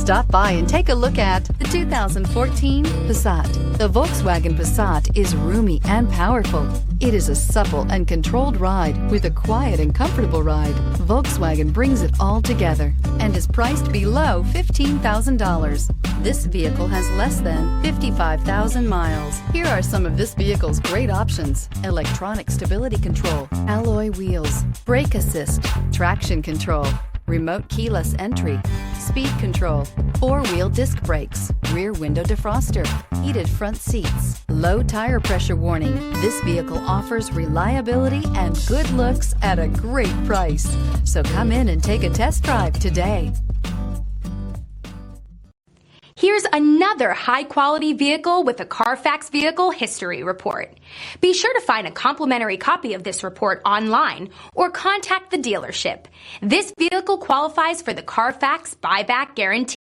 Stop by and take a look at the 2014 Passat. The Volkswagen Passat is roomy and powerful. It is a supple and controlled ride with a quiet and comfortable ride. Volkswagen brings it all together and is priced below $15,000. This vehicle has less than 55,000 miles. Here are some of this vehicle's great options: electronic stability control, alloy wheels, brake assist, traction control, remote keyless entry, speed control, four-wheel disc brakes, rear window defroster, heated front seats, low tire pressure warning. This vehicle offers reliability and good looks at a great price. So come in and take a test drive today. Here's another high-quality vehicle with a Carfax Vehicle History Report. Be sure to find a complimentary copy of this report online or contact the dealership. This vehicle qualifies for the Carfax Buyback Guarantee.